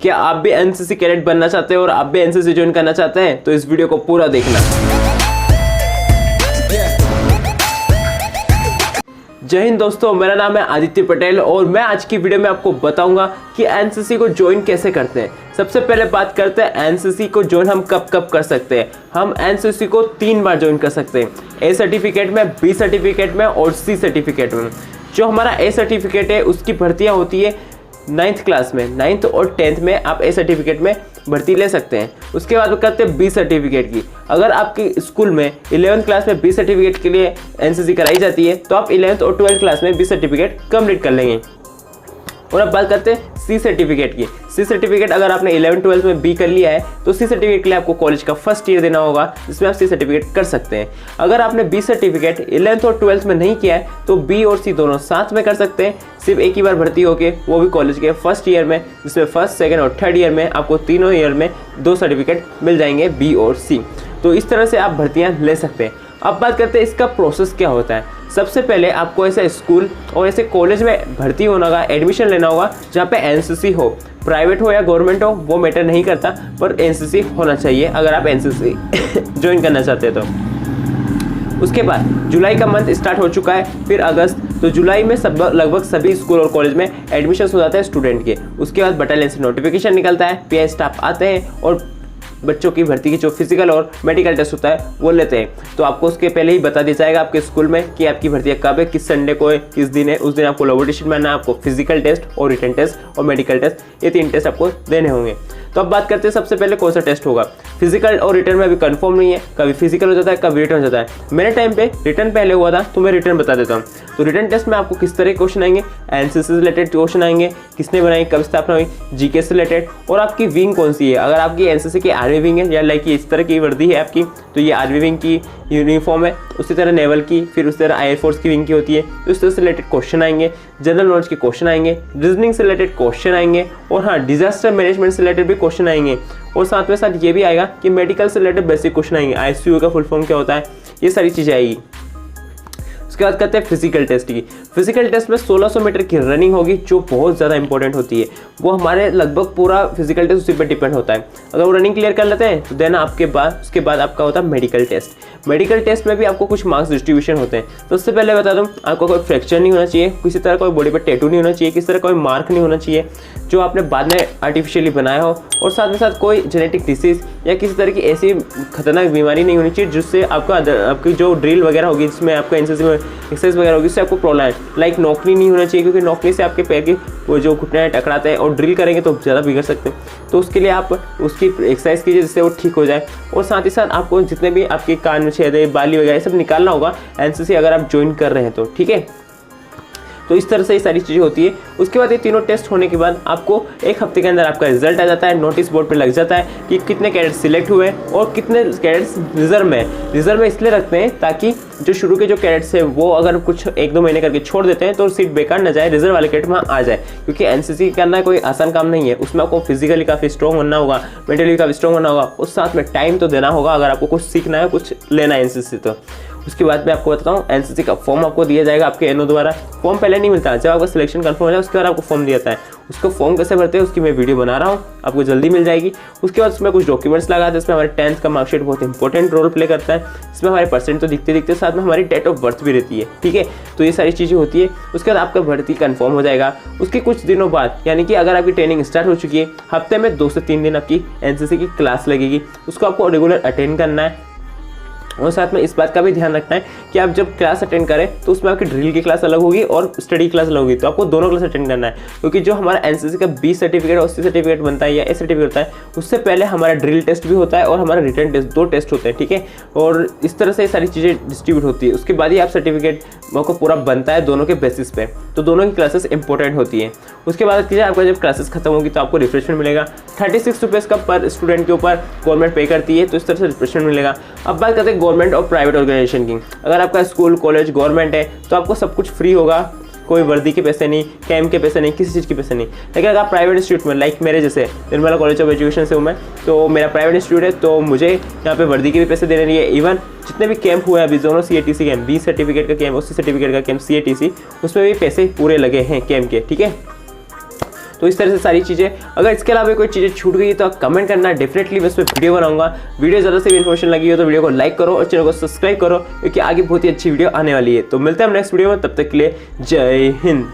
क्या आप भी एनसीसी कैडेट बनना चाहते हैं और आप भी एनसीसी ज्वाइन करना चाहते हैं तो इस वीडियो को पूरा देखना। जय हिंद दोस्तों, मेरा नाम है आदित्य पटेल और मैं आज की वीडियो में आपको बताऊंगा कि एनसीसी को ज्वाइन कैसे करते हैं। सबसे पहले बात करते हैं एनसीसी को ज्वाइन हम कब कब कर सकते हैं। हम एनसीसी को 3 बार ज्वाइन कर सकते हैं, ए सर्टिफिकेट में, बी सर्टिफिकेट में और सी सर्टिफिकेट में। जो हमारा ए सर्टिफिकेट है उसकी भर्तियाँ होती है 9th क्लास में, 9th और 10th में आप ए सर्टिफिकेट में भर्ती ले सकते हैं। उसके बाद करते हैं बी सर्टिफिकेट की। अगर आपके स्कूल में 11th क्लास में बी सर्टिफिकेट के लिए एनसीसी कराई जाती है तो आप 11th और 12th क्लास में बी सर्टिफिकेट कंप्लीट कर लेंगे। और अब बात करते हैं सी सर्टिफिकेट की। सी सर्टिफिकेट अगर आपने 11th-12th में बी कर लिया है तो सी सर्टिफिकेट के लिए आपको कॉलेज का फर्स्ट ईयर देना होगा, जिसमें आप सी सर्टिफिकेट कर सकते हैं। अगर आपने बी सर्टिफिकेट 11th और 12th में नहीं किया है तो बी और सी दोनों साथ में कर सकते हैं, सिर्फ एक ही बार भर्ती होके, वो भी कॉलेज के फर्स्ट ईयर में, जिसमें फर्स्ट, सेकेंड और थर्ड ईयर में आपको तीनों ईयर में 2 सर्टिफिकेट मिल जाएंगे, बी और सी। तो इस तरह से आप भर्तियाँ ले सकते हैं। अब बात करते हैं इसका प्रोसेस क्या होता है। सबसे पहले आपको ऐसे स्कूल और ऐसे कॉलेज में भर्ती होना होगा, एडमिशन लेना होगा जहाँ पे एनसीसी हो। प्राइवेट हो या गवर्नमेंट हो वो मैटर नहीं करता, पर एनसीसी होना चाहिए अगर आप एनसीसी ज्वाइन करना चाहते हैं तो। उसके बाद जुलाई का मंथ स्टार्ट हो चुका है, फिर अगस्त, तो जुलाई में लगभग सभी स्कूल और कॉलेज में एडमिशन हो जाते हैं स्टूडेंट के। उसके बाद बटालियन से नोटिफिकेशन निकलता है, पीआई स्टाफ आते हैं और बच्चों की भर्ती की जो फिजिकल और मेडिकल टेस्ट होता है वो लेते हैं। तो आपको उसके पहले ही बता दिया जाएगा आपके स्कूल में कि आपकी भर्ती कब है, किस संडे को है, किस दिन है। उस दिन आपको लैबोरेटरी में आपको फिजिकल टेस्ट और रिटन टेस्ट और मेडिकल टेस्ट, ये 3 टेस्ट आपको देने होंगे। तो अब बात करते हैं सबसे पहले कौन सा टेस्ट होगा। फिजिकल और रिटर्न में अभी कंफर्म नहीं है, कभी फिजिकल हो जाता है, कभी रिटर्न हो जाता है। मेरे टाइम पे रिटर्न पहले हुआ था तो मैं रिटर्न बता देता हूँ। तो रिटर्न टेस्ट में आपको किस तरह के क्वेश्चन आएंगे, एनसीसी से रिलेटेड क्वेश्चन आएंगे, किसने बनाई, कब स्थापना हुई, जीके से रिलेटेड, और आपकी विंग कौन सी है। अगर आपकी एनसीसी की आर्मी विंग है या लाइक इस तरह की वर्दी है आपकी, तो ये आर्मी विंग की यूनिफॉर्म है। उसी तरह नेवल की, फिर उसी तरह एयरफोर्स की विंग की होती है। तो इस तरह से रिलेटेड क्वेश्चन आएंगे, जनरल नॉलेज के क्वेश्चन आएंगे, रीजनिंग से रिलेटेड क्वेश्चन आएंगे, और हाँ, डिजास्टर मैनेजमेंट से रिलेटेड भी क्वेश्चन आएंगे। और साथ में साथ ये भी आएगा कि मेडिकल से रिलेटेड बेसिक क्वेश्चन आएंगे, आईसीयू का फुल फॉर्म क्या होता है, ये सारी चीज़ें आएगी। उसके बाद करते हैं फिजिकल टेस्ट की। फिजिकल टेस्ट में 1600 मीटर की रनिंग होगी, जो बहुत ज़्यादा इंपॉर्टेंट होती है। वो हमारे लगभग पूरा फिजिकल टेस्ट उसी पर डिपेंड होता है। अगर वो रनिंग क्लियर कर लेते हैं तो देन उसके बाद आपका होता है मेडिकल टेस्ट। मेडिकल टेस्ट में भी आपको कुछ मार्क्स डिस्ट्रीब्यूशन होते हैं। तो उससे पहले बता दूं, आपको कोई फ्रैक्चर नहीं होना चाहिए, किसी तरह कोई बॉडी पर टैटू नहीं होना चाहिए, किसी तरह कोई मार्क नहीं होना चाहिए जो आपने बाद में आर्टिफिशियली बनाया हो, और साथ में साथ कोई जेनेटिक डिसीज या किसी तरह की ऐसी खतरनाक बीमारी नहीं होनी चाहिए जिससे आपकी जो ड्रिल वगैरह होगी, जिसमें आपको एनसीसी में एक्सरसाइज वगैरह होगी, उससे आपको प्रॉब्लम है। लाइक नौकरी नहीं होना चाहिए, क्योंकि नौकरी से आपके पैर की वो जो घुटने टकराते हैं और ड्रिल करेंगे तो ज़्यादा बिगड़ सकते हैं। तो उसके लिए आप उसकी एक्सरसाइज कीजिए जिससे वो ठीक हो जाए। और साथ ही साथ आपको जितने भी आपके कान में छेद है, बाली वगैरह, ये सब निकालना होगा एनसीसी अगर आप ज्वाइन कर रहे हैं तो, ठीक है। तो इस तरह से ये सारी चीज़ें होती है। उसके बाद ये तीनों टेस्ट होने के बाद आपको 1 हफ्ते के अंदर आपका रिजल्ट आ जाता है, नोटिस बोर्ड पे लग जाता है कि कितने कैडेट सिलेक्ट हुए और कितने कैडेट्स रिजर्व में। रिजर्व में इसलिए रखते हैं ताकि जो शुरू के जो कैडेट्स है वो अगर कुछ 1-2 महीने करके छोड़ देते हैं तो सीट बेकार न जाए, रिजर्व वाले कैडेट वहाँ आ जाए। क्योंकि एनसीसी करना कोई आसान काम नहीं है, उसमें आपको फिजिकली काफ़ी स्ट्रॉन्ग होना होगा, मेंटली काफ़ी स्ट्रॉन्ग होना होगा, और साथ में टाइम तो देना होगा अगर आपको कुछ सीखना है, कुछ लेना है एनसीसी तो। उसके बाद मैं आपको बताता हूँ, एनसीसी का फॉर्म आपको दिया जाएगा आपके एनओ द्वारा। फॉर्म पहले नहीं मिलता, जब आपका सिलेक्शन कंफर्म हो जाए उसके बाद आपको फॉर्म दिया जाता है। उसको फॉर्म कैसे भरते हैं उसकी मैं वीडियो बना रहा हूँ, आपको जल्दी मिल जाएगी। उसके बाद उसमें कुछ डॉक्यूमेंट्स लगाते हैं। इसमें हमारे 10th का मार्कशीट बहुत इंपॉर्टेंट रोल प्ले करता है। इसमें हमारे परसेंट तो दिखते साथ में हमारी डेट ऑफ बर्थ भी रहती है, ठीक है। तो ये सारी चीज़ें होती है। उसके बाद आपका भर्ती कंफर्म हो जाएगा। उसके कुछ दिनों बाद, यानी कि अगर आपकी ट्रेनिंग स्टार्ट हो चुकी है, हफ्ते में 2 से 3 दिन आपकी एनसीसी की क्लास लगेगी, उसको आपको रेगुलर अटेंड करना है। और साथ में इस बात का भी ध्यान रखना है कि आप जब क्लास अटेंड करें तो उसमें आपकी ड्रिल की क्लास अलग होगी और स्टडी क्लास अलग होगी। तो आपको दोनों क्लास अटेंड करना है, क्योंकि जो हमारा एनसीसी का बी सर्टिफिकेट और सी सर्टिफिकेट बनता है या ए सर्टिफिकेट होता है, उससे पहले हमारा ड्रिल टेस्ट भी होता है और हमारा रिटर्न टेस्ट, 2 टेस्ट होते हैं, ठीक है। और इस तरह से सारी चीज़ें डिस्ट्रीब्यूट होती है। उसके बाद ही आप सर्टिफिकेट को पूरा बनता है दोनों के बेसिस पे। तो दोनों की क्लासेस इंपॉर्टेंट होती है। उसके बाद कीजिए, आपका जब क्लासेस खत्म होगी तो आपको रिफ्रेशमेंट मिलेगा। 36 रुपीज़ का पर स्टूडेंट के ऊपर गवर्नमेंट पे करती है, तो इस तरह से रिफ्रेशमेंट मिलेगा। अब बात करते हैं गवर्नमेंट और प्राइवेट ऑर्गेनाइजेशन की। अगर आपका स्कूल, कॉलेज गवर्नमेंट है तो आपको सब कुछ फ्री होगा, कोई वर्दी के पैसे नहीं, कैंप के पैसे नहीं, किसी चीज़ के पैसे नहीं। लेकिन अगर आप प्राइवेट इंस्टीट्यूट में, लाइक मेरे जैसे निर्मला कॉलेज ऑफ एजुकेशन से हूँ मैं, तो मेरा प्राइवेट इंस्टीट्यूट है, तो मुझे यहाँ पे वर्दी के भी पैसे देने नहीं है। इवन जितने भी कैंप हुए अभी दोनों CATC कैंप, बी सर्टिफिकेट का कैंप और सी सर्टिफिकेट का कैंप CATC, उसमें भी पैसे पूरे लगे हैं कैंप के, ठीक है। तो इस तरह से सारी चीज़ें। अगर इसके अलावा कोई चीज़ें छूट गई तो कमेंट करना, डेफिनेटली मैं इस पर वीडियो बनाऊंगा। वीडियो ज़्यादा से भी इन्फॉर्मेशन लगी हो तो वीडियो को लाइक करो और चैनल को सब्सक्राइब करो, क्योंकि आगे बहुत ही अच्छी वीडियो आने वाली है। तो मिलते हैं हम नेक्स्ट वीडियो में, तब तक के लिए जय हिंद।